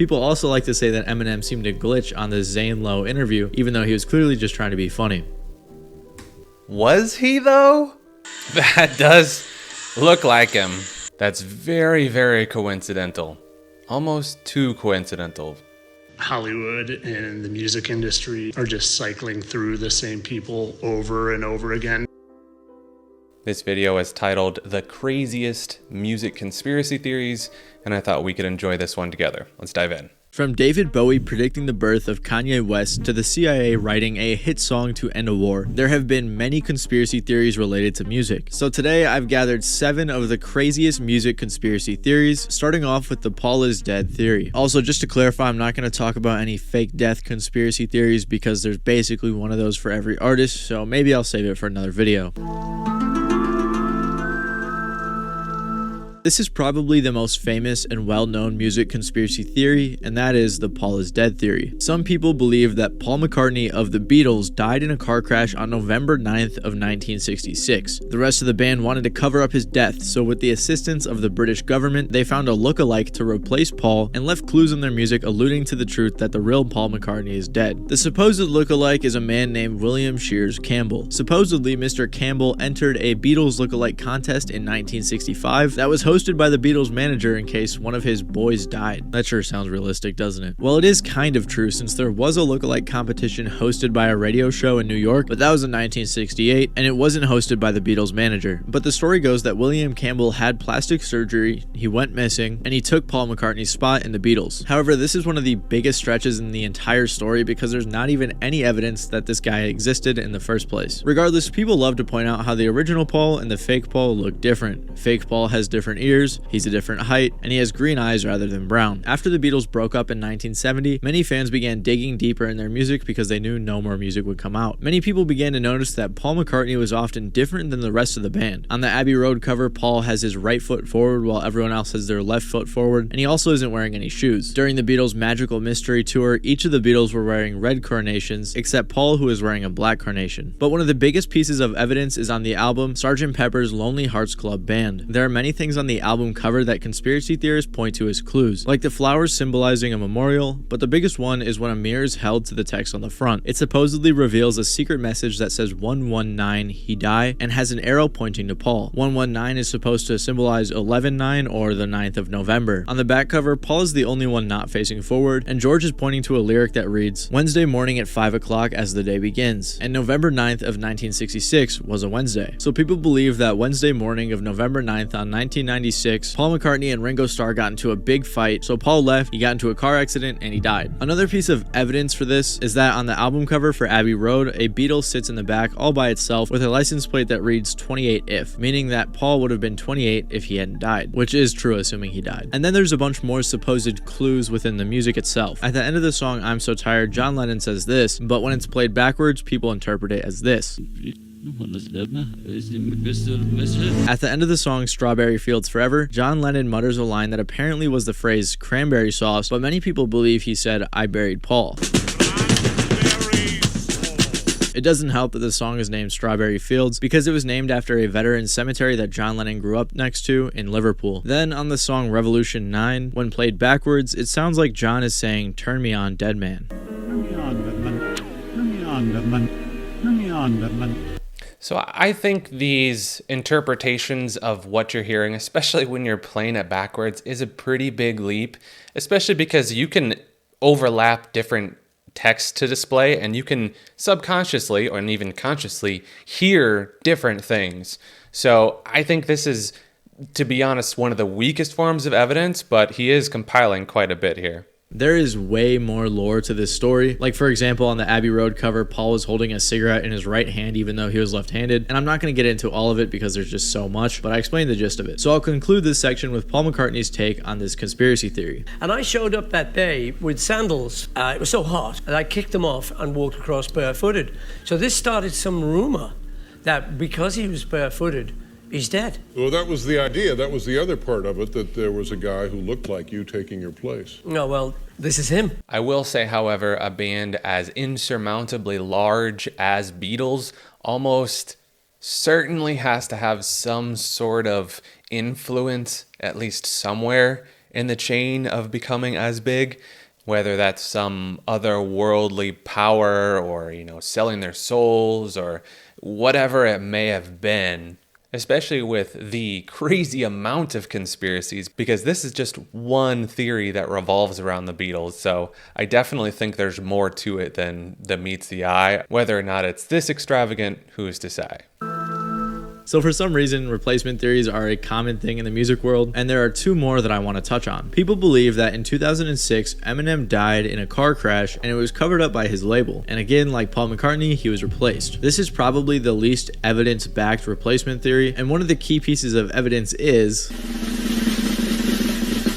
People also like to say that Eminem seemed to glitch on the Zane Lowe interview, even though he was clearly just trying to be funny. Was he though? That does look like him. That's very, very coincidental. Almost too coincidental. Hollywood and the music industry are just cycling through the same people over and over again. This video is titled The Craziest Music Conspiracy Theories, and I thought we could enjoy this one together. Let's dive in. From David Bowie predicting the birth of Kanye West to the CIA writing a hit song to end a war, there have been many conspiracy theories related to music. So today I've gathered 7 of the craziest music conspiracy theories, starting off with the Paul is dead theory. Also, just to clarify, I'm not going to talk about any fake death conspiracy theories because there's basically one of those for every artist, so maybe I'll save it for another video. This is probably the most famous and well-known music conspiracy theory, and that is the Paul is dead theory. Some people believe that Paul McCartney of the Beatles died in a car crash on November 9th of 1966. The rest of the band wanted to cover up his death, so with the assistance of the British government, they found a look-alike to replace Paul and left clues in their music alluding to the truth that the real Paul McCartney is dead. The supposed look-alike is a man named William Shears Campbell. Supposedly, Mr. Campbell entered a Beatles look-alike contest in 1965 that was hosted by the Beatles manager in case one of his boys died. That sure sounds realistic, doesn't it? Well, it is kind of true since there was a lookalike competition hosted by a radio show in New York, but that was in 1968, and it wasn't hosted by the Beatles manager. But the story goes that William Campbell had plastic surgery, he went missing, and he took Paul McCartney's spot in the Beatles. However, this is one of the biggest stretches in the entire story because there's not even any evidence that this guy existed in the first place. Regardless, people love to point out how the original Paul and the fake Paul look different. Fake Paul has different ears, he's a different height, and he has green eyes rather than brown. After the Beatles broke up in 1970, many fans began digging deeper in their music because they knew no more music would come out. Many people began to notice that Paul McCartney was often different than the rest of the band. On the Abbey Road cover, Paul has his right foot forward while everyone else has their left foot forward, and he also isn't wearing any shoes. During the Beatles' Magical Mystery Tour, each of the Beatles were wearing red carnations, except Paul, who is wearing a black carnation. But one of the biggest pieces of evidence is on the album Sgt. Pepper's Lonely Hearts Club Band. There are many things on the album cover that conspiracy theorists point to as clues, like the flowers symbolizing a memorial, but the biggest one is when a mirror is held to the text on the front. It supposedly reveals a secret message that says 119 he die and has an arrow pointing to Paul. 119 is supposed to symbolize 11/9 or the 9th of November. On the back cover, Paul is the only one not facing forward, and George is pointing to a lyric that reads, Wednesday morning at 5 o'clock as the day begins, and November 9th of 1966 was a Wednesday. So people believe that Wednesday morning of November 9th on 1996, Paul McCartney and Ringo Starr got into a big fight, so Paul left, he got into a car accident, and he died. Another piece of evidence for this is that on the album cover for Abbey Road, a Beatle sits in the back all by itself with a license plate that reads 28 if, meaning that Paul would have been 28 if he hadn't died, which is true assuming he died. And then there's a bunch more supposed clues within the music itself. At the end of the song I'm So Tired, John Lennon says this, but when it's played backwards, people interpret it as this. At the end of the song Strawberry Fields Forever, John Lennon mutters a line that apparently was the phrase cranberry sauce, but many people believe he said, I buried Paul. It doesn't help that the song is named Strawberry Fields because it was named after a veteran's cemetery that John Lennon grew up next to in Liverpool. Then on the song Revolution 9, when played backwards, it sounds like John is saying, Turn me on, dead man. Turn me on, dead man. Turn me on, dead man. Turn me on, dead man. So I think these interpretations of what you're hearing, especially when you're playing it backwards, is a pretty big leap, especially because you can overlap different text to display and you can subconsciously or even consciously hear different things. So I think this is, to be honest, one of the weakest forms of evidence, but he is compiling quite a bit here. There is way more lore to this story. Like, for example, on the Abbey Road cover, Paul was holding a cigarette in his right hand even though he was left-handed. And I'm not going to get into all of it because there's just so much, but I explained the gist of it. So I'll conclude this section with Paul McCartney's take on this conspiracy theory. And I showed up that day with sandals. It was so hot, and I kicked them off and walked across barefooted. So this started some rumor that because he was barefooted, he's dead. Well, that was the idea. That was the other part of it, that there was a guy who looked like you taking your place. No, well, this is him. I will say, however, a band as insurmountably large as Beatles almost certainly has to have some sort of influence, at least somewhere, in the chain of becoming as big, whether that's some otherworldly power or, selling their souls or whatever it may have been, especially with the crazy amount of conspiracies, because this is just one theory that revolves around the Beatles. So I definitely think there's more to it than meets the eye. Whether or not it's this extravagant, who's to say? So for some reason, replacement theories are a common thing in the music world, and there are two more that I want to touch on. People believe that in 2006, Eminem died in a car crash and it was covered up by his label. And again, like Paul McCartney, he was replaced. This is probably the least evidence-backed replacement theory, and one of the key pieces of evidence is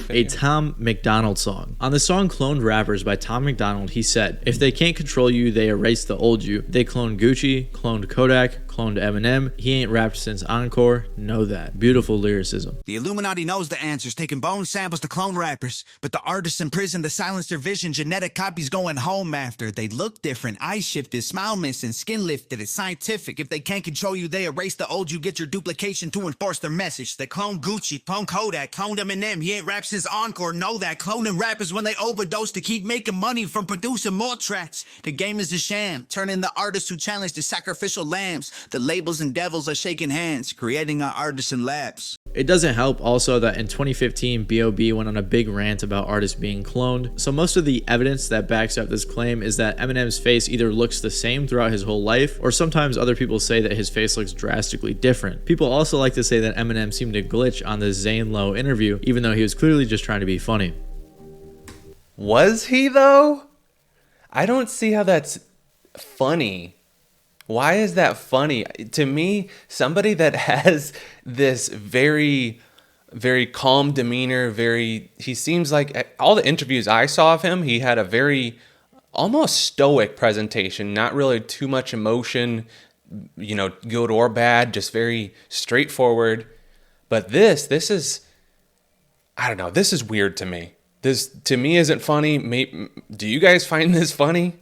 a Tom MacDonald song. On the song Cloned Rappers by Tom MacDonald, he said, "If they can't control you, they erase the old you. They cloned Gucci, cloned Kodak, cloned Eminem. He ain't rapped since Encore. Know that." Beautiful lyricism. The Illuminati knows the answers, taking bone samples to clone rappers. But the artists in prison, they silence their vision. Genetic copies going home after. They look different, eyes shifted, smile missing, skin lifted. It's scientific. If they can't control you, they erase the old you. Get your duplication to enforce their message. They clone Gucci, clone Kodak, cloned Eminem. He ain't rapped since Encore. Know that. Cloning rappers when they overdose to keep making money from producing more tracks. The game is a sham, turning the artists who challenge the sacrificial lambs. The labels and devils are shaking hands, creating our artists in labs. It doesn't help also that in 2015, B.O.B. went on a big rant about artists being cloned. So most of the evidence that backs up this claim is that Eminem's face either looks the same throughout his whole life, or sometimes other people say that his face looks drastically different. People also like to say that Eminem seemed to glitch on the Zane Lowe interview, even though he was clearly just trying to be funny. Was he though? I don't see how that's funny. Why is that funny? To me, somebody that has this very, very calm demeanor, he seems like, all the interviews I saw of him, he had a very almost stoic presentation, not really too much emotion, good or bad, just very straightforward. But this is, I don't know, this is weird to me. This, to me, isn't funny. Do you guys find this funny?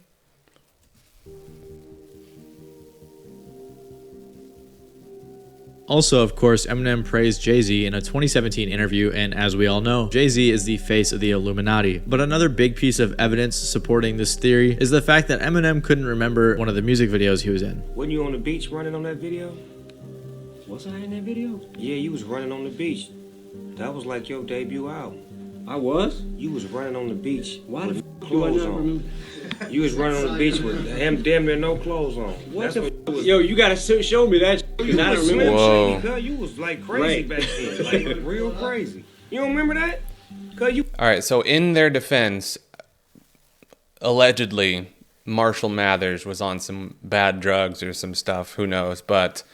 Also, of course, Eminem praised Jay-Z in a 2017 interview, and as we all know, Jay-Z is the face of the Illuminati. But another big piece of evidence supporting this theory is the fact that Eminem couldn't remember one of the music videos he was in. Wasn't you on the beach running on that video? Was I in that video? Yeah, you was running on the beach. That was like your debut album. I was? You was running on the beach. Why the f*** clothes do I not on? remember? You was running on the beach with damn near no clothes on. What That's the f***? Yo, you gotta show me that because I don't remember. Whoa. Cause you was like crazy back then, like real crazy. You don't remember that? Cause you. All right, so in their defense, allegedly, Marshall Mathers was on some bad drugs or some stuff, who knows, but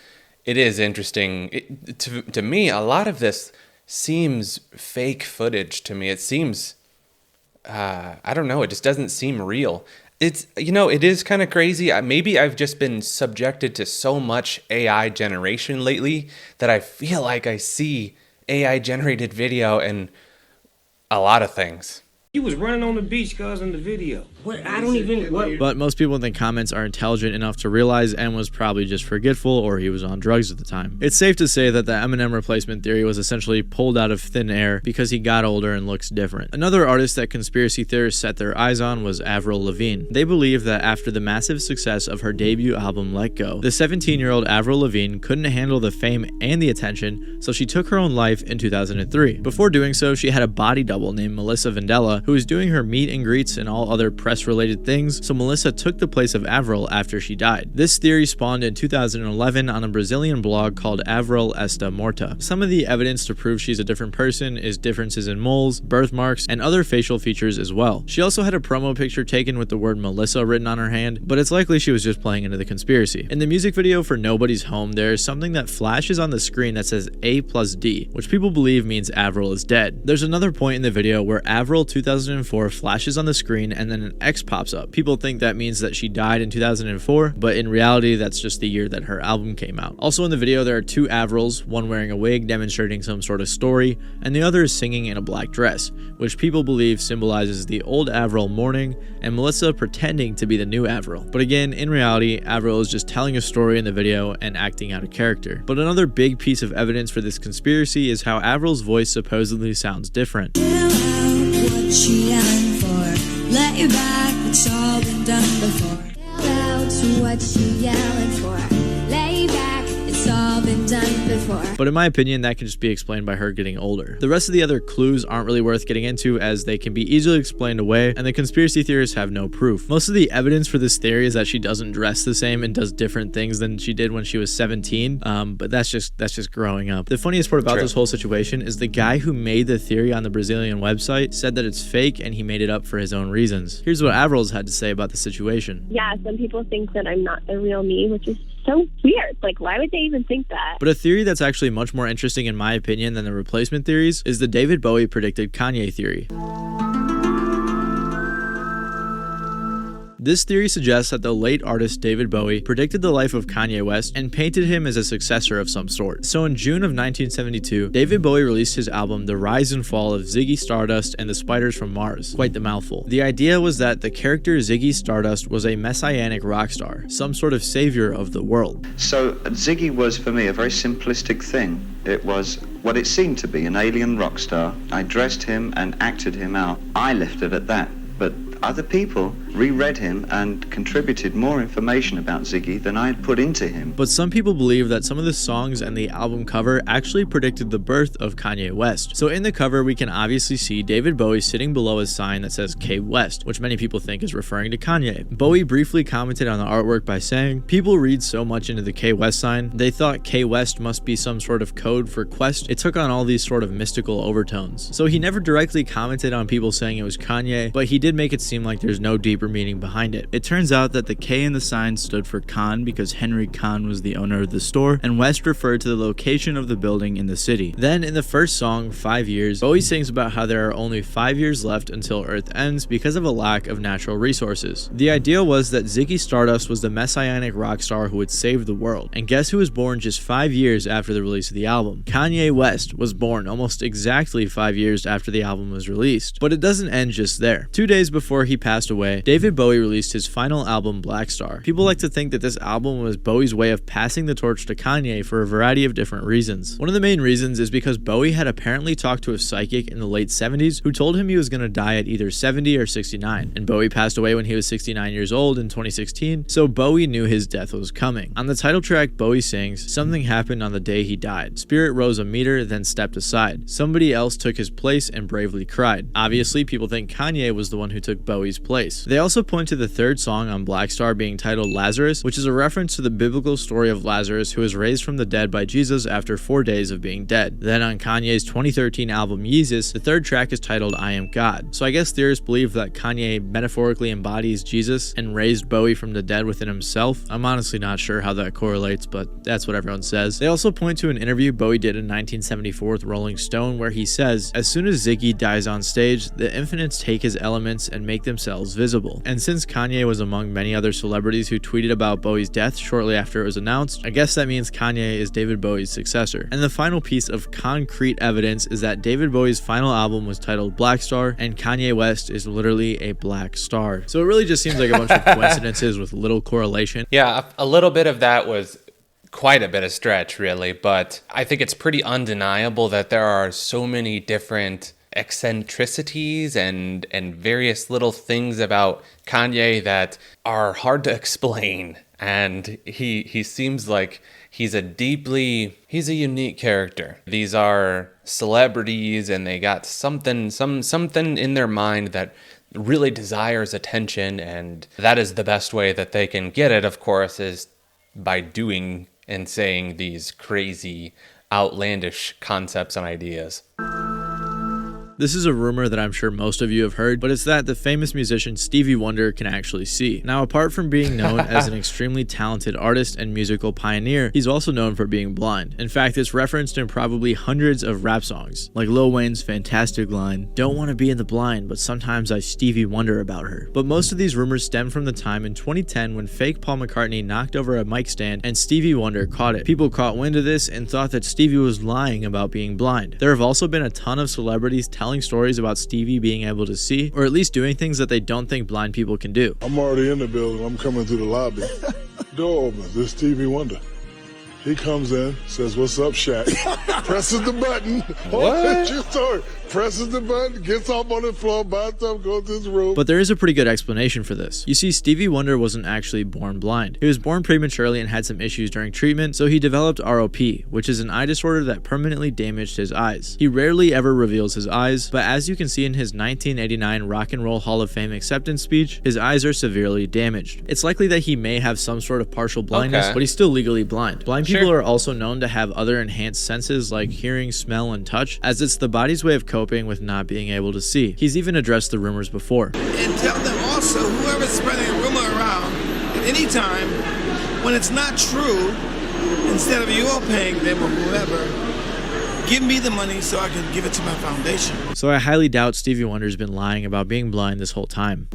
it is interesting. To me, a lot of this seems fake footage to me. It seems, I don't know, it just doesn't seem real. It's, it is kind of crazy. Maybe I've just been subjected to so much AI generation lately that I feel like I see AI generated video in a lot of things. You was running on the beach, cause in the video. What? I don't even. What? But most people in the comments are intelligent enough to realize M was probably just forgetful or he was on drugs at the time. It's safe to say that the Eminem replacement theory was essentially pulled out of thin air because he got older and looks different. Another artist that conspiracy theorists set their eyes on was Avril Lavigne. They believe that after the massive success of her debut album Let Go, the 17-year-old Avril Lavigne couldn't handle the fame and the attention, so she took her own life in 2003. Before doing so, she had a body double named Melissa Vandella who was doing her meet and greets and all other press-related things, so Melissa took the place of Avril after she died. This theory spawned in 2011 on a Brazilian blog called Avril Esta Morta. Some of the evidence to prove she's a different person is differences in moles, birthmarks, and other facial features as well. She also had a promo picture taken with the word Melissa written on her hand, but it's likely she was just playing into the conspiracy. In the music video for Nobody's Home, there is something that flashes on the screen that says A+D, which people believe means Avril is dead. There's another point in the video where Avril 2000 2004 flashes on the screen and then an X pops up. People think that means that she died in 2004, but in reality, that's just the year that her album came out. Also in the video, there are two Avrils, one wearing a wig demonstrating some sort of story, and the other is singing in a black dress, which people believe symbolizes the old Avril mourning and Melissa pretending to be the new Avril. But again, in reality, Avril is just telling a story in the video and acting out of character. But another big piece of evidence for this conspiracy is how Avril's voice supposedly sounds different. But in my opinion, that can just be explained by her getting older. The rest of the other clues aren't really worth getting into, as they can be easily explained away, and the conspiracy theorists have no proof. Most of the evidence for this theory is that she doesn't dress the same and does different things than she did when she was 17, but that's just growing up. The funniest part about this whole situation is the guy who made the theory on the Brazilian website said that it's fake and he made it up for his own reasons. Here's what Avril's had to say about the situation. Yeah, some people think that I'm not the real me, which is so weird. Like, why would they even think that? But a theory that's actually much more interesting in my opinion than the replacement theories is the David Bowie predicted Kanye theory. This theory suggests that the late artist David Bowie predicted the life of Kanye West and painted him as a successor of some sort. So in June of 1972, David Bowie released his album The Rise and Fall of Ziggy Stardust and the Spiders from Mars. Quite the mouthful. The idea was that the character Ziggy Stardust was a messianic rock star, some sort of savior of the world. So Ziggy was for me a very simplistic thing. It was what it seemed to be, an alien rock star. I dressed him and acted him out. I left it at that. But other people reread him and contributed more information about Ziggy than I had put into him. But some people believe that some of the songs and the album cover actually predicted the birth of Kanye West. So in the cover, we can obviously see David Bowie sitting below a sign that says K West, which many people think is referring to Kanye. Bowie briefly commented on the artwork by saying, "People read so much into the K West sign, they thought K West must be some sort of code for quest. It took on all these sort of mystical overtones." So he never directly commented on people saying it was Kanye, but he did make it seem like there's no deeper meaning behind it. It turns out that the K in the sign stood for Kahn because Henry Kahn was the owner of the store, and West referred to the location of the building in the city. Then in the first song, 5 Years, Bowie sings about how there are only 5 years left until Earth ends because of a lack of natural resources. The idea was that Ziggy Stardust was the messianic rock star who would save the world. And guess who was born just 5 years after the release of the album? Kanye West was born almost exactly 5 years after the album was released. But it doesn't end just there. 2 days before he passed away, David Bowie released his final album, Black Star. People like to think that this album was Bowie's way of passing the torch to Kanye for a variety of different reasons. One of the main reasons is because Bowie had apparently talked to a psychic in the late 70s who told him he was going to die at either 70 or 69, and Bowie passed away when he was 69 years old in 2016, so Bowie knew his death was coming. On the title track, Bowie sings, "Something happened on the day he died. Spirit rose a meter, then stepped aside. Somebody else took his place and bravely cried." Obviously, people think Kanye was the one who took Bowie's place. They also point to the third song on Black Star being titled Lazarus, which is a reference to the biblical story of Lazarus who was raised from the dead by Jesus after 4 days of being dead. Then on Kanye's 2013 album Yeezus, the third track is titled I Am God. So I guess theorists believe that Kanye metaphorically embodies Jesus and raised Bowie from the dead within himself. I'm honestly not sure how that correlates, but that's what everyone says. They also point to an interview Bowie did in 1974 with Rolling Stone where he says, "As soon as Ziggy dies on stage, the infinites take his elements and make themselves visible." And since Kanye was among many other celebrities who tweeted about Bowie's death shortly after it was announced, I guess that means Kanye is David Bowie's successor. And the final piece of concrete evidence is that David Bowie's final album was titled Black Star, and Kanye West is literally a black star. So it really just seems like a bunch of coincidences with little correlation. Yeah, a little bit of that was quite a bit of stretch, really, but I think it's pretty undeniable that there are so many different eccentricities and various little things about Kanye that are hard to explain. And he seems like he's a unique character. These are celebrities and they got something in their mind that really desires attention, and that is the best way that they can get it, of course, is by doing and saying these crazy, outlandish concepts and ideas. This is a rumor that I'm sure most of you have heard, but it's that the famous musician Stevie Wonder can actually see. Now, apart from being known as an extremely talented artist and musical pioneer, he's also known for being blind. In fact, it's referenced in probably hundreds of rap songs, like Lil Wayne's fantastic line, "Don't want to be in the blind, but sometimes I Stevie Wonder about her." But most of these rumors stem from the time in 2010 when fake Paul McCartney knocked over a mic stand and Stevie Wonder caught it. People caught wind of this and thought that Stevie was lying about being blind. There have also been a ton of celebrities telling stories about Stevie being able to see, or at least doing things that they don't think blind people can do. I'm already in the building. I'm coming through the lobby. Door opens. It's Stevie Wonder. He comes in, says, "What's up, Shaq?" Presses the button. What? True story. Presses the button, gets up on the floor, bathtub, goes to his room. But there is a pretty good explanation for this. You see, Stevie Wonder wasn't actually born blind. He was born prematurely and had some issues during treatment, so he developed ROP, which is an eye disorder that permanently damaged his eyes. He rarely ever reveals his eyes, but as you can see in his 1989 Rock and Roll Hall of Fame acceptance speech, his eyes are severely damaged. It's likely that he may have some sort of partial blindness, but he's still legally blind. Blind people are also known to have other enhanced senses like hearing, smell, and touch, as it's the body's way of coping with not being able to see. He's even addressed the rumors before. And tell them also, whoever's spreading a rumor around at any time, when it's not true, instead of you all paying them or whoever, give me the money so I can give it to my foundation. So I highly doubt Stevie Wonder's been lying about being blind this whole time.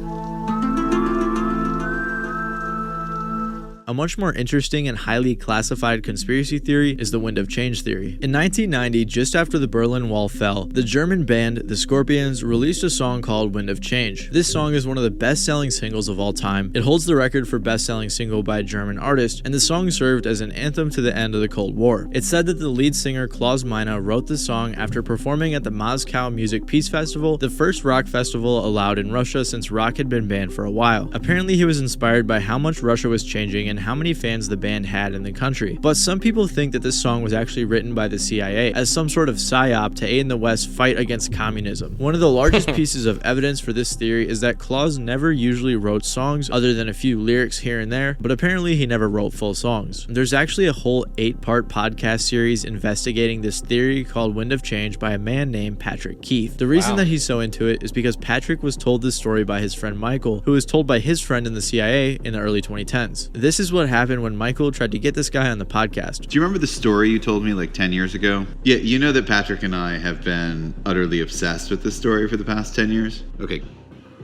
A much more interesting and highly classified conspiracy theory is the Wind of Change theory. In 1990, just after the Berlin Wall fell, the German band The Scorpions released a song called Wind of Change. This song is one of the best-selling singles of all time. It holds the record for best-selling single by a German artist, and the song served as an anthem to the end of the Cold War. It's said that the lead singer Klaus Meine wrote the song after performing at the Moscow Music Peace Festival, the first rock festival allowed in Russia since rock had been banned for a while. Apparently, he was inspired by how much Russia was changing and how many fans the band had in the country. But some people think that this song was actually written by the CIA as some sort of psyop to aid the West fight against communism. One of the largest pieces of evidence for this theory is that Klaus never usually wrote songs other than a few lyrics here and there, but apparently he never wrote full songs. There's actually a whole 8-part podcast series investigating this theory called Wind of Change by a man named Patrick Keith. The reason that he's so into it is because Patrick was told this story by his friend Michael, who was told by his friend in the CIA in the early 2010s. This is what happened when Michael tried to get this guy on the podcast. Do you remember the story you told me like 10 years ago? Yeah, you know that Patrick and I have been utterly obsessed with this story for the past 10 years? Okay,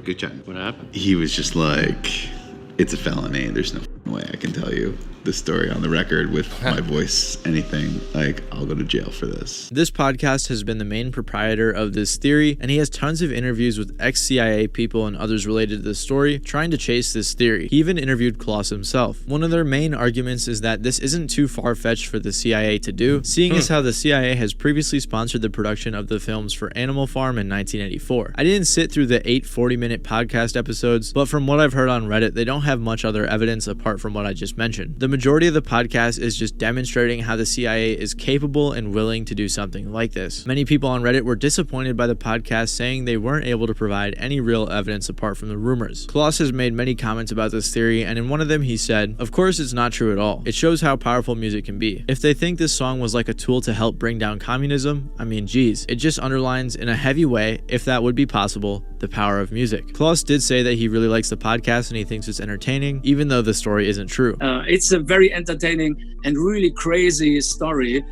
good chat. What happened? He was just like, it's a felony. There's no way I can tell you this story on the record with my voice, anything. Like, I'll go to jail for this. This podcast has been the main proprietor of this theory, and he has tons of interviews with ex-CIA people and others related to the story, trying to chase this theory. He even interviewed Klaus himself. One of their main arguments is that this isn't too far-fetched for the CIA to do, seeing as how the CIA has previously sponsored the production of the films for Animal Farm in 1984. I didn't sit through the 8 40-minute podcast episodes, but from what I've heard on Reddit, they don't have much other evidence apart from what I just mentioned. The majority of the podcast is just demonstrating how the CIA is capable and willing to do something like this. Many people on Reddit were disappointed by the podcast, saying they weren't able to provide any real evidence apart from the rumors. Klaus has made many comments about this theory, and in one of them he said, "Of course it's not true at all. It shows how powerful music can be. If they think this song was like a tool to help bring down communism, I mean geez, it just underlines in a heavy way, if that would be possible, the power of music." Klaus did say that he really likes the podcast and he thinks it's entertaining, even though the story isn't true. It's a very entertaining and really crazy story,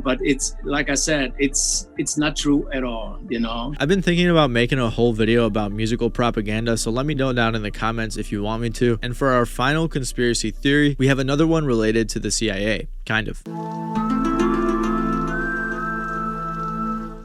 but it's, like I said, it's not true at all, I've been thinking about making a whole video about musical propaganda, so let me know down in the comments if you want me to. And for our final conspiracy theory, we have another one related to the CIA, kind of.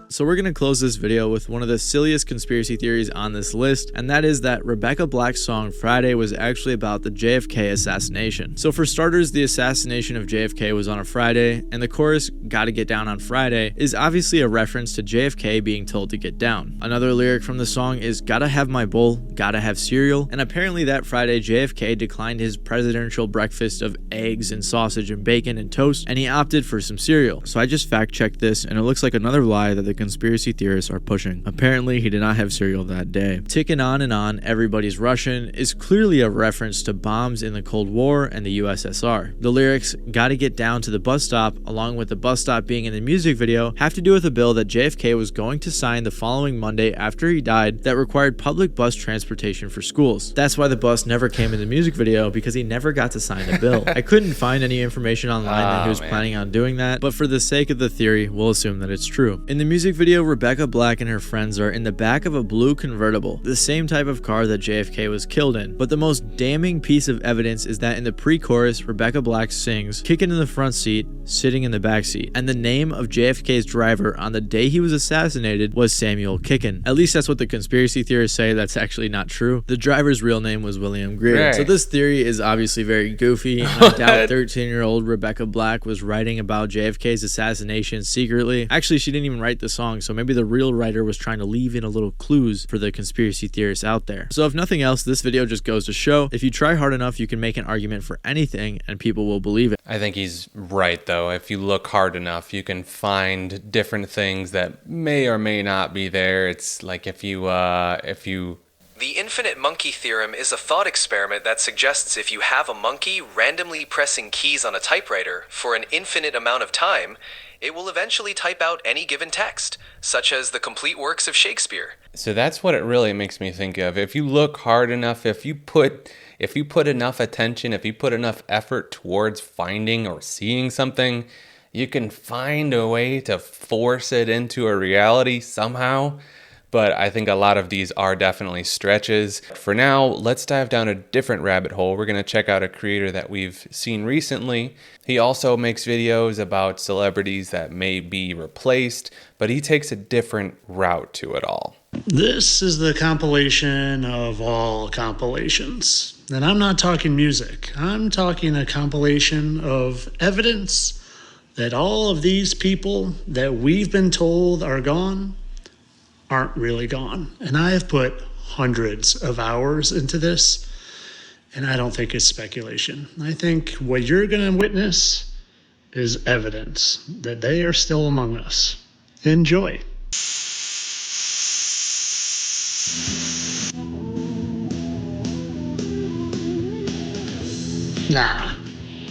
So we're going to close this video with one of the silliest conspiracy theories on this list, and that is that Rebecca Black's song Friday was actually about the JFK assassination. So for starters, the assassination of JFK was on a Friday, and the chorus, "Gotta Get Down on Friday," is obviously a reference to JFK being told to get down. Another lyric from the song is "Gotta have my bowl, gotta have cereal," and apparently that Friday JFK declined his presidential breakfast of eggs and sausage and bacon and toast, and he opted for some cereal. So I just fact checked this, and it looks like another lie that the conspiracy theorists are pushing. Apparently, he did not have cereal that day. Ticking on and on, Everybody's Russian is clearly a reference to bombs in the Cold War and the USSR. The lyrics, "Gotta get down to the bus stop," along with the bus stop being in the music video, have to do with a bill that JFK was going to sign the following Monday after he died that required public bus transportation for schools. That's why the bus never came in the music video, because he never got to sign the bill. I couldn't find any information online that he was planning on doing that, but for the sake of the theory, we'll assume that it's true. In the music video, Rebecca Black and her friends are in the back of a blue convertible, the same type of car that JFK was killed in. But the most damning piece of evidence is that in the pre-chorus, Rebecca Black sings, "Kicking in the front seat, sitting in the back seat," and the name of JFK's driver on the day he was assassinated was Samuel Kickin. At least that's what the conspiracy theorists say. That's actually not true. The driver's real name was William Greer. Right. So this theory is obviously very goofy, and I doubt 13-year-old Rebecca Black was writing about JFK's assassination secretly. Actually, she didn't even write the song, so maybe the real writer was trying to leave in a little clues for the conspiracy theorists out there. So if nothing else, this video just goes to show, if you try hard enough, you can make an argument for anything and people will believe it. I think he's right, though. If you look hard enough, you can find different things that may or may not be there. It's like if you The infinite monkey theorem is a thought experiment that suggests if you have a monkey randomly pressing keys on a typewriter for an infinite amount of time, it will eventually type out any given text, such as the complete works of Shakespeare. So that's what it really makes me think of. If you look hard enough, if you put enough attention, if you put enough effort towards finding or seeing something, you can find a way to force it into a reality somehow. But I think a lot of these are definitely stretches. For now, let's dive down a different rabbit hole. We're going to check out a creator that we've seen recently. He also makes videos about celebrities that may be replaced, but he takes a different route to it all. This is the compilation of all compilations. And I'm not talking music. I'm talking a compilation of evidence that all of these people that we've been told are gone aren't really gone. And I have put hundreds of hours into this, and I don't think it's speculation. I think what you're going to witness is evidence that they are still among us. Enjoy. Nah,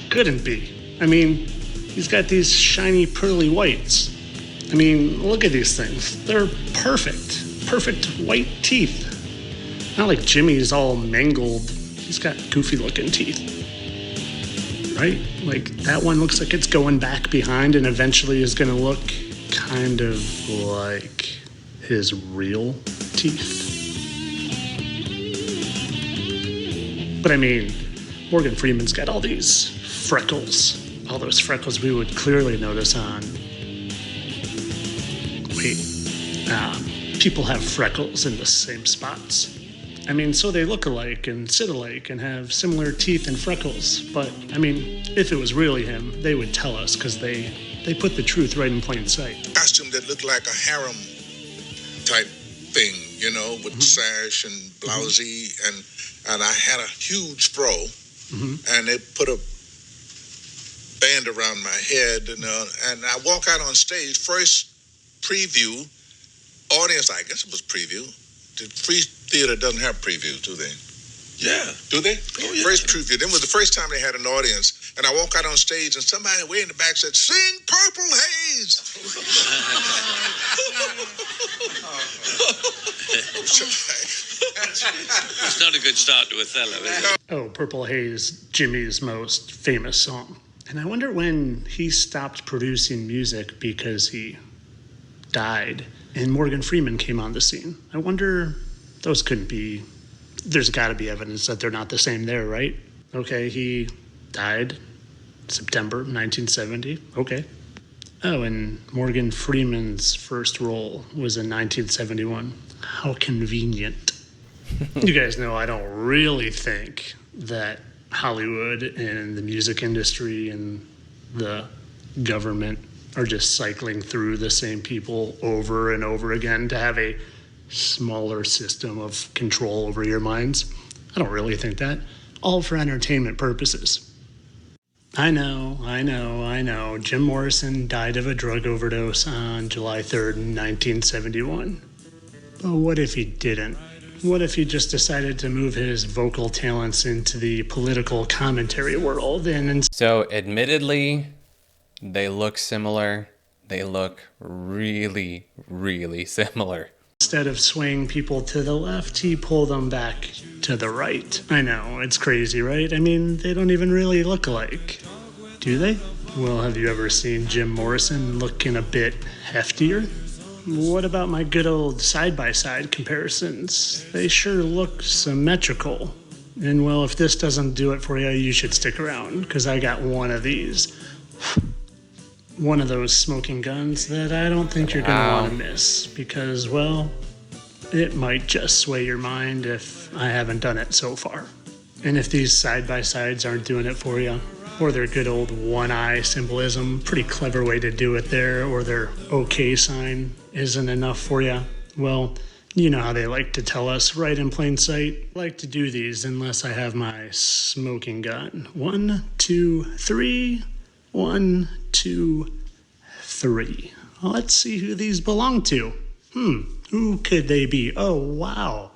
couldn't be. I mean, he's got these shiny pearly whites. I mean, look at these things. They're perfect. Perfect white teeth. Not like Jimmy's all mangled. He's got goofy looking teeth. Right? Like that one looks like it's going back behind and eventually is going to look kind of like his real teeth. But I mean, Morgan Freeman's got all these freckles. All those freckles we would clearly notice on. People have freckles in the same spots. I mean, so they look alike and sit alike and have similar teeth and freckles. But, I mean, if it was really him, they would tell us because they put the truth right in plain sight. Costume that looked like a harem type thing, you know, with sash and blousey. And I had a huge fro. And they put a band around my head. And I walk out on stage, first preview. Audience, I guess it was preview. The free theater doesn't have previews, do they? Yeah. Do they? Oh, yeah. First preview. Then was the first time they had an audience. And I walk out on stage and somebody way in the back said, "Sing Purple Haze." It's not a good start to Othello, is it? Oh, Purple Haze, Jimmy's most famous song. And I wonder when he stopped producing music because he died and Morgan Freeman came on the scene. I wonder, those couldn't be, there's got to be evidence that they're not the same there, right? Okay, he died September 1970. Okay. Oh, and Morgan Freeman's first role was in 1971. How convenient. You guys know I don't really think that Hollywood and the music industry and the government are just cycling through the same people over and over again to have a smaller system of control over your minds. I don't really think that. All for entertainment purposes. I know. Jim Morrison died of a drug overdose on July 3rd, 1971. But what if he didn't? What if he just decided to move his vocal talents into the political commentary world and... So, admittedly, they look similar. They look really, really similar. Instead of swaying people to the left, he pulled them back to the right. I know, it's crazy, right? I mean, they don't even really look alike, do they? Well, have you ever seen Jim Morrison looking a bit heftier? What about my good old side-by-side comparisons? They sure look symmetrical. And well, if this doesn't do it for you, you should stick around, because I got one of these. One of those smoking guns that I don't think you're going to want to miss, because, well, it might just sway your mind if I haven't done it so far. And if these side-by-sides aren't doing it for you, or their good old one-eye symbolism, pretty clever way to do it there, or their okay sign isn't enough for you, well, you know how they like to tell us right in plain sight. I like to do these unless I have my smoking gun. 1, 2, 3. 1, 2, 3. Let's see who these belong to. Who could they be? Oh, wow.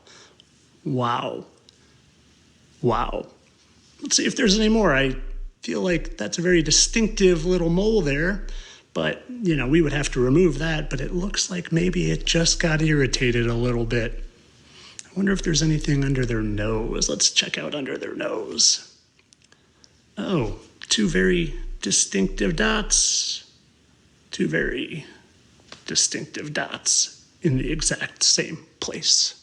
Let's see if there's any more. I feel like that's a very distinctive little mole there, but, you know, we would have to remove that, but it looks like maybe it just got irritated a little bit. I wonder if there's anything under their nose. Let's check out under their nose. Oh, 2 very distinctive dots. 2 very distinctive dots in the exact same place.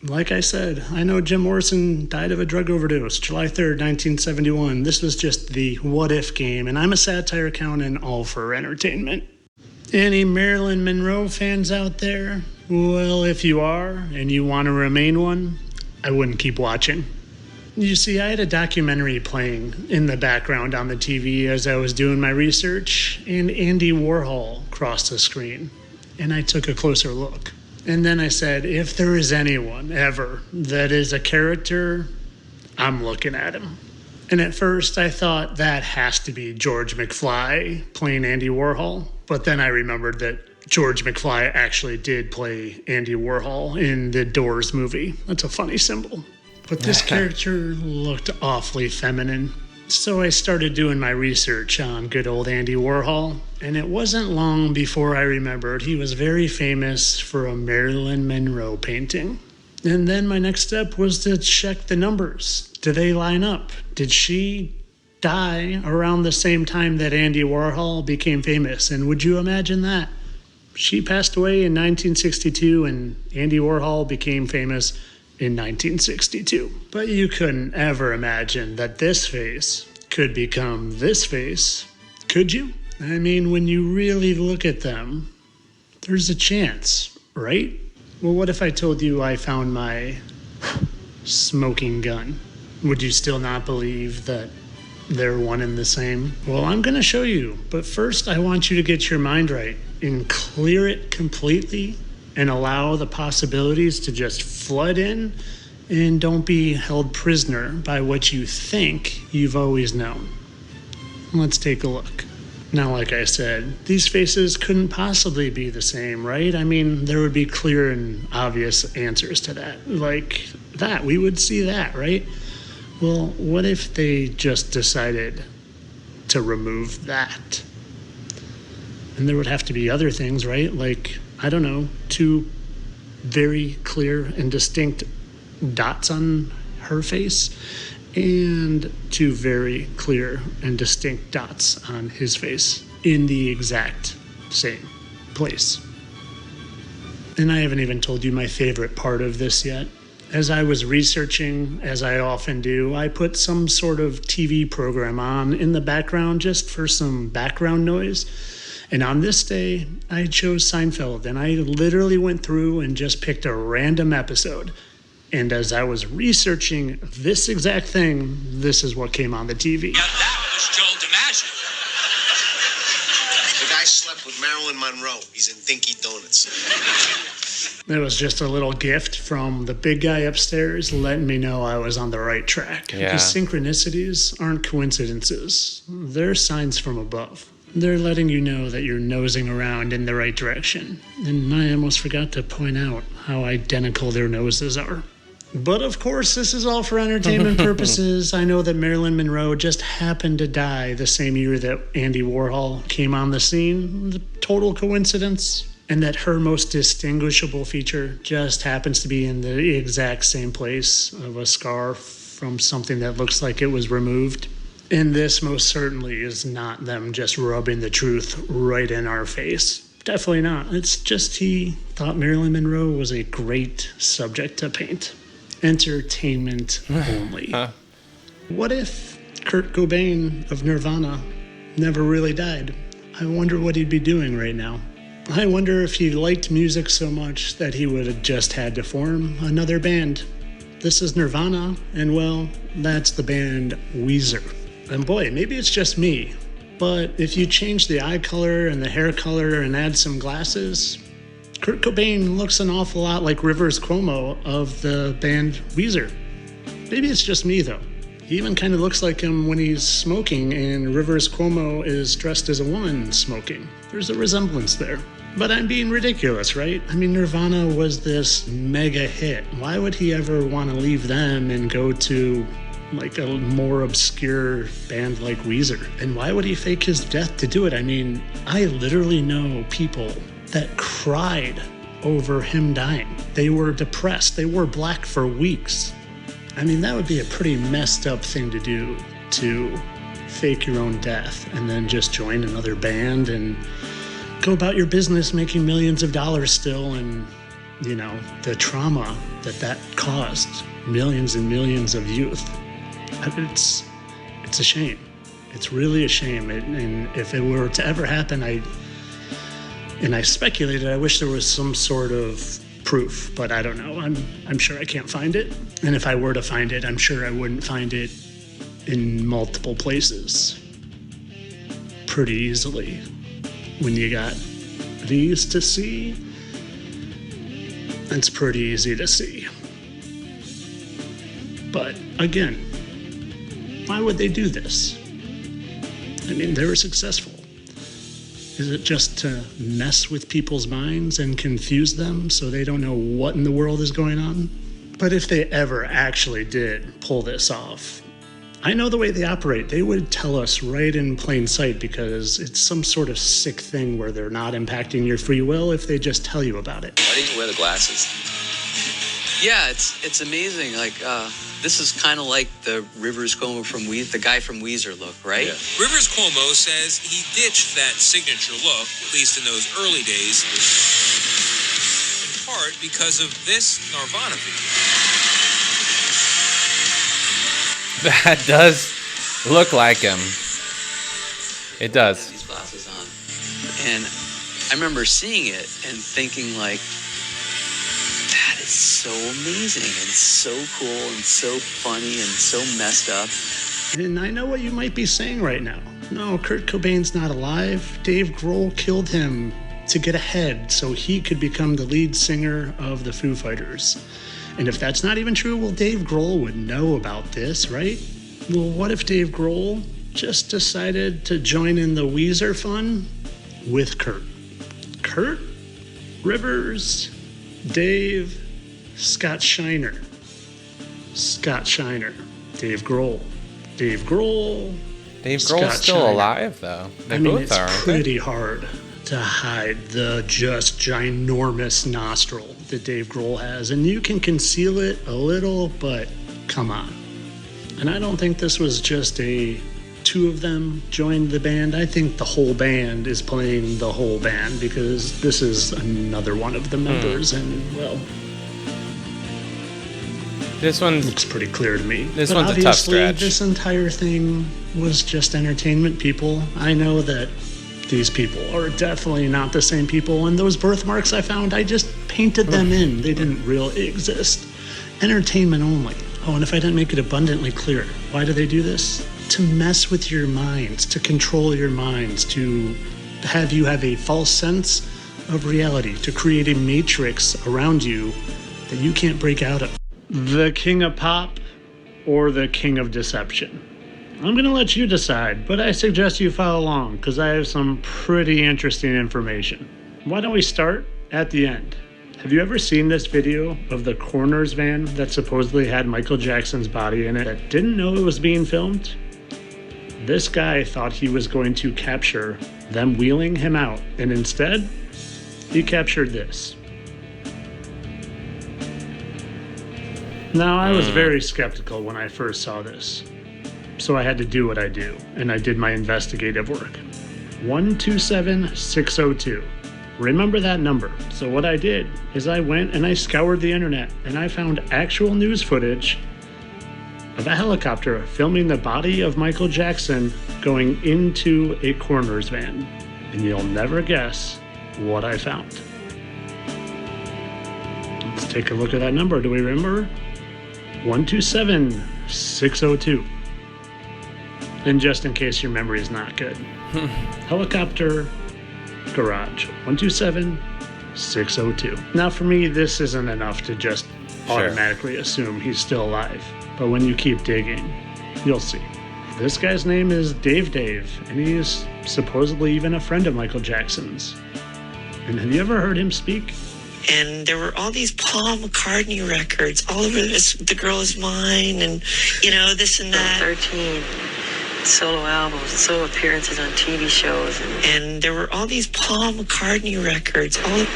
Like I said, I know Jim Morrison died of a drug overdose, July 3rd, 1971. This was just the what-if game, and I'm a satire accountant, all for entertainment. Any Marilyn Monroe fans out there? Well, if you are, and you want to remain one, I wouldn't keep watching. You see, I had a documentary playing in the background on the TV as I was doing my research, and Andy Warhol crossed the screen, and I took a closer look. And then I said, if there is anyone ever that is a character, I'm looking at him. And at first I thought that has to be George McFly playing Andy Warhol, but then I remembered that George McFly actually did play Andy Warhol in the Doors movie. That's a funny symbol. But this character looked awfully feminine. So I started doing my research on good old Andy Warhol, and it wasn't long before I remembered he was very famous for a Marilyn Monroe painting. And then my next step was to check the numbers. Do they line up? Did she die around the same time that Andy Warhol became famous? And would you imagine that? She passed away in 1962, and Andy Warhol became famous in 1962. But you couldn't ever imagine that this face could become this face, could you? I mean, when you really look at them, there's a chance, right? Well, what if I told you I found my smoking gun? Would you still not believe that they're one and the same? Well, I'm going to show you, but first I want you to get your mind right and clear it completely and allow the possibilities to just flood in, and don't be held prisoner by what you think you've always known. Let's take a look. Now, like I said, these faces couldn't possibly be the same, right? I mean, there would be clear and obvious answers to that. Like that, we would see that, right? Well, what if they just decided to remove that? And there would have to be other things, right? Like, I don't know, 2 very clear and distinct dots on her face and 2 very clear and distinct dots on his face in the exact same place. And I haven't even told you my favorite part of this yet. As I was researching, as I often do, I put some sort of TV program on in the background just for some background noise. And on this day, I chose Seinfeld, and I literally went through and just picked a random episode. And as I was researching this exact thing, this is what came on the TV. Yeah, that was Joel DiMaggio. The guy slept with Marilyn Monroe. He's in Dinky Donuts. It was just a little gift from the big guy upstairs letting me know I was on the right track. Yeah. Because synchronicities aren't coincidences. They're signs from above. They're letting you know that you're nosing around in the right direction. And I almost forgot to point out how identical their noses are. But of course, this is all for entertainment purposes. I know that Marilyn Monroe just happened to die the same year that Andy Warhol came on the scene. The total coincidence. And that her most distinguishable feature just happens to be in the exact same place of a scar from something that looks like it was removed. And this most certainly is not them just rubbing the truth right in our face. Definitely not. It's just he thought Marilyn Monroe was a great subject to paint. Entertainment only. What if Kurt Cobain of Nirvana never really died? I wonder what he'd be doing right now. I wonder if he liked music so much that he would have just had to form another band. This is Nirvana, and well, that's the band Weezer. And boy, maybe it's just me, but if you change the eye color and the hair color and add some glasses, Kurt Cobain looks an awful lot like Rivers Cuomo of the band Weezer. Maybe it's just me, though. He even kind of looks like him when he's smoking and Rivers Cuomo is dressed as a woman smoking. There's a resemblance there. But I'm being ridiculous, right? I mean, Nirvana was this mega hit. Why would he ever want to leave them and go to like a more obscure band like Weezer? And why would he fake his death to do it? I mean, I literally know people that cried over him dying. They were depressed. They wore black for weeks. I mean, that would be a pretty messed up thing to do, to fake your own death and then just join another band and go about your business making millions of dollars still. And, you know, the trauma that caused millions and millions of youth. It's a shame. It's really a shame. And if it were to ever happen, I speculated, I wish there was some sort of proof, but I don't know. I'm sure I can't find it. And if I were to find it, I'm sure I wouldn't find it in multiple places pretty easily. When you got these to see, it's pretty easy to see. But again, why would they do this? I mean, they were successful. Is it just to mess with people's minds and confuse them so they don't know what in the world is going on? But if they ever actually did pull this off, I know the way they operate. They would tell us right in plain sight because it's some sort of sick thing where they're not impacting your free will if they just tell you about it. Why didn't you wear the glasses? Yeah, it's amazing. Like, this is kind of like the Rivers Cuomo from the guy from Weezer look, right? Yeah. Rivers Cuomo says he ditched that signature look, at least in those early days, in part because of this Nirvana video. That does look like him. It does. These glasses on, and I remember seeing it and thinking, like, that is so amazing and so cool and so funny and so messed up. And I know what you might be saying right now. No, Kurt Cobain's not alive. Dave Grohl killed him to get ahead so he could become the lead singer of the Foo Fighters. And if that's not even true, well, Dave Grohl would know about this, right? Well, what if Dave Grohl just decided to join in the Weezer fun with Kurt? Kurt, Rivers, Dave, Scott Shiner. Scott Shiner. Dave Grohl. Dave Grohl. Dave Grohl's still Shiner. alive, though. They I mean, both it's are, aren't pretty hard to hide the just ginormous nostril that Dave Grohl has. And you can conceal it a little, but come on. And I don't think this was just two of them joined the band. I think the whole band is playing the whole band because this is another one of the members. And, well, this one looks pretty clear to me. This but one's a tough obviously, stretch. This entire thing was just entertainment, people. I know that these people are definitely not the same people, and those birthmarks I found, I just painted them in. They didn't really exist. Entertainment only. Oh, and if I didn't make it abundantly clear, why do they do this? To mess with your minds, to control your minds, to have you have a false sense of reality, to create a matrix around you that you can't break out of. The king of pop or the king of deception? I'm going to let you decide, but I suggest you follow along because I have some pretty interesting information. Why don't we start at the end? Have you ever seen this video of the coroner's van that supposedly had Michael Jackson's body in it that didn't know it was being filmed? This guy thought he was going to capture them wheeling him out, and instead, he captured this. Now, I was very skeptical when I first saw this, so I had to do what I do, and I did my investigative work. 127602. Remember that number. So what I did is I went and I scoured the internet, and I found actual news footage of a helicopter filming the body of Michael Jackson going into a coroner's van. And you'll never guess what I found. Let's take a look at that number. Do we remember? 127602. And just in case your memory is not good. Helicopter garage. 127602. Now for me, this isn't enough to just automatically assume he's still alive. But when you keep digging, you'll see. This guy's name is Dave, and he is supposedly even a friend of Michael Jackson's. And have you ever heard him speak? And there were all these Paul McCartney records all over this, The Girl Is Mine, and, you know, this and that. 13 solo albums, solo appearances on TV shows. And there were all these Paul McCartney records. But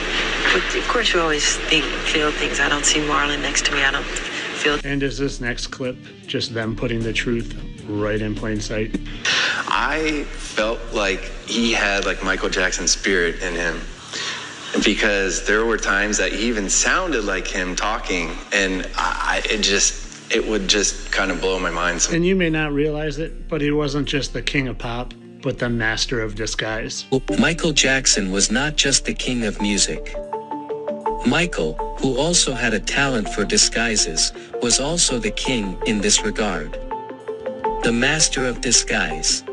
of course, you always feel things. I don't see Marlon next to me. I don't feel. And is this next clip just them putting the truth right in plain sight? I felt like he had like Michael Jackson's spirit in him, because there were times that he even sounded like him talking, and it would just kind of blow my mind. And you may not realize it, but he wasn't just the king of pop, but the master of disguise. Michael Jackson was not just the king of music. Michael, who also had a talent for disguises, was also the king in this regard. The master of disguise.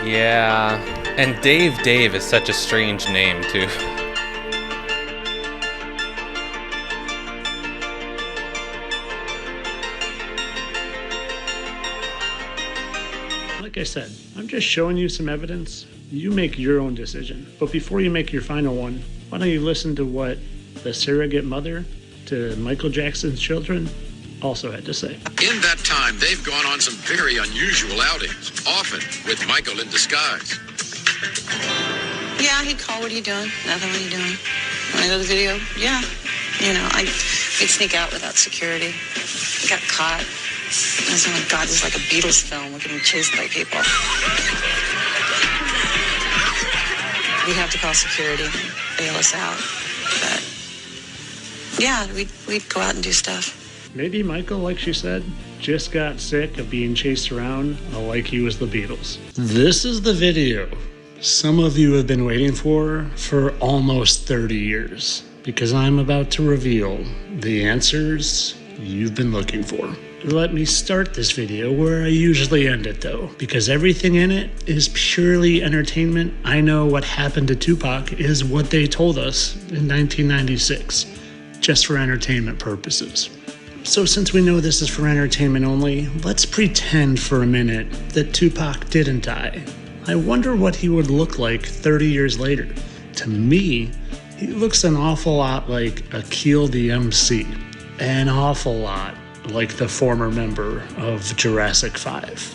Yeah, and Dave is such a strange name, too. Like I said, I'm just showing you some evidence. You make your own decision. But before you make your final one, why don't you listen to what the surrogate mother to Michael Jackson's children also had to say. In that time, they've gone on some very unusual outings, often with Michael in disguise. Yeah, he'd call, what are you doing? Nothing, what are you doing? Want to go to the video? Yeah. You know, we'd sneak out without security. Got caught. I was like, God, this is like a Beatles film. We're getting chased by people. We'd have to call security and bail us out. But yeah, we'd go out and do stuff. Maybe Michael, like she said, just got sick of being chased around like he was the Beatles. This is the video some of you have been waiting for almost 30 years, because I'm about to reveal the answers you've been looking for. Let me start this video where I usually end it though, because everything in it is purely entertainment. I know what happened to Tupac is what they told us in 1996, just for entertainment purposes. So since we know this is for entertainment only, let's pretend for a minute that Tupac didn't die. I wonder what he would look like 30 years later. To me, he looks an awful lot like Akil the MC, an awful lot like the former member of Jurassic 5.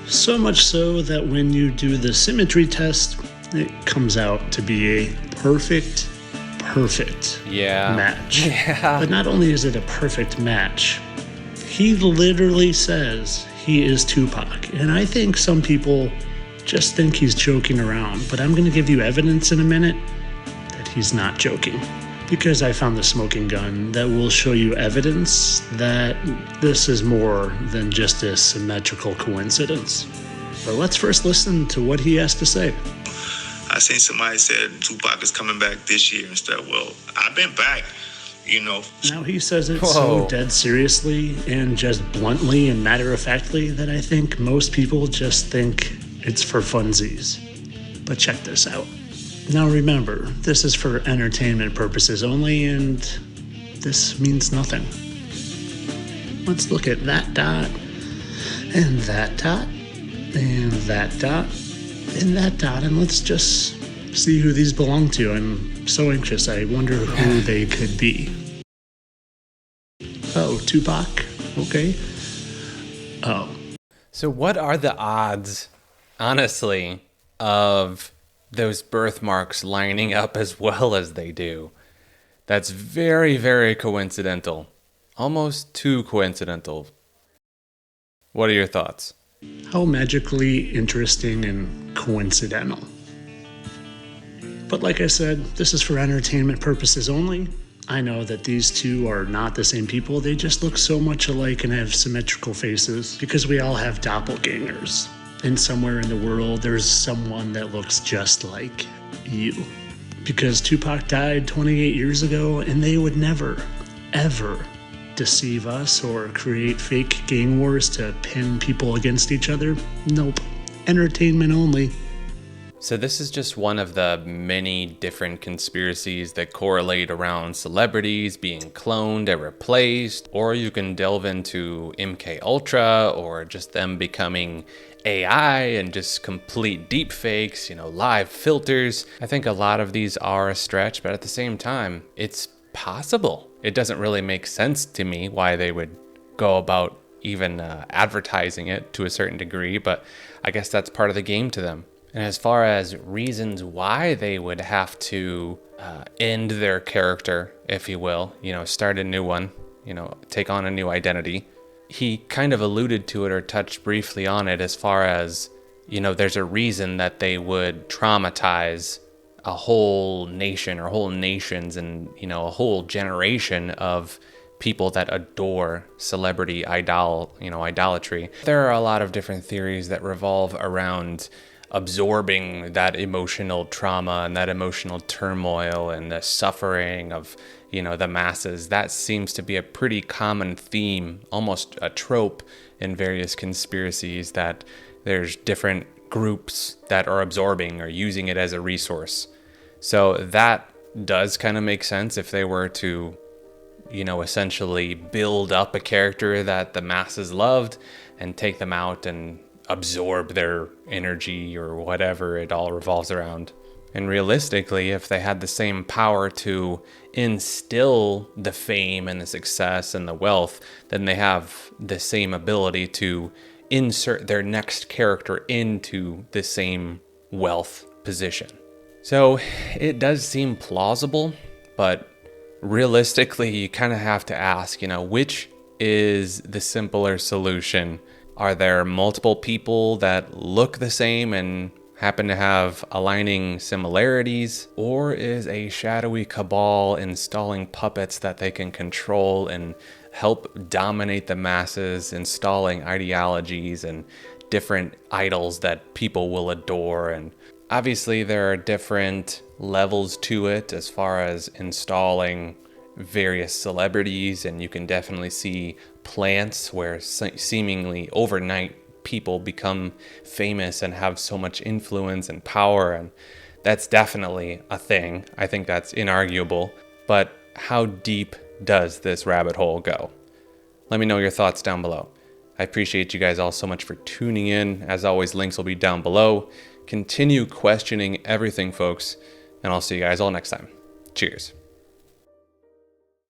So much so that when you do the symmetry test, it comes out to be a perfect match. Yeah. But not only is it a perfect match, he literally says he is Tupac. And I think some people just think he's joking around, but I'm going to give you evidence in a minute that he's not joking. because I found the smoking gun that will show you evidence that this is more than just a symmetrical coincidence. But let's first listen to what he has to say. I seen somebody said Tupac is coming back this year and stuff. Well, I've been back, you know. Now he says it so dead seriously and just bluntly and matter-of-factly that I think most people just think it's for funsies. But check this out. Now remember, this is for entertainment purposes only, and this means nothing. Let's look at that dot, and that dot, and that dot, and that dot, and let's just see who these belong to. I'm so anxious, I wonder who they could be. Oh, Tupac? Okay. Oh. So what are the odds, honestly, of those birthmarks lining up as well as they do? That's very, very coincidental. Almost too coincidental. What are your thoughts? How magically interesting and coincidental. But like I said, this is for entertainment purposes only. I know that these two are not the same people. They just look so much alike and have symmetrical faces because we all have doppelgangers. And somewhere in the world, there's someone that looks just like you. Because Tupac died 28 years ago, and they would never, ever deceive us or create fake gang wars to pin people against each other. Nope. Entertainment only. So this is just one of the many different conspiracies that correlate around celebrities being cloned and replaced, or you can delve into MK Ultra, or just them becoming AI and just complete deep fakes, live filters. I think a lot of these are a stretch, but at the same time, it's possible. It doesn't really make sense to me why they would go about even advertising it to a certain degree, but I guess that's part of the game to them. And as far as reasons why they would have to end their character, if you will, start a new one, take on a new identity, he kind of alluded to it or touched briefly on it as far as, there's a reason that they would traumatize a whole nation or whole nations and, a whole generation of people that adore celebrity idolatry. There are a lot of different theories that revolve around absorbing that emotional trauma and that emotional turmoil and the suffering of, the masses. That seems to be a pretty common theme, almost a trope in various conspiracies, that there's different groups that are absorbing or using it as a resource. So that does kind of make sense if they were to, essentially build up a character that the masses loved and take them out and absorb their energy or whatever it all revolves around. And realistically, if they had the same power to instill the fame and the success and the wealth, then they have the same ability to insert their next character into the same wealth position. So it does seem plausible, but realistically, you kind of have to ask, which is the simpler solution? Are there multiple people that look the same and happen to have aligning similarities? Or is a shadowy cabal installing puppets that they can control and help dominate the masses, installing ideologies and different idols that people will adore? And obviously there are different levels to it as far as installing various celebrities, and you can definitely see plants where seemingly overnight people become famous and have so much influence and power, and that's definitely a thing. I think that's inarguable. But how deep does this rabbit hole go? Let me know your thoughts down below. I appreciate you guys all so much for tuning in. As always, links will be down below. Continue questioning everything, folks, and I'll see you guys all next time. Cheers.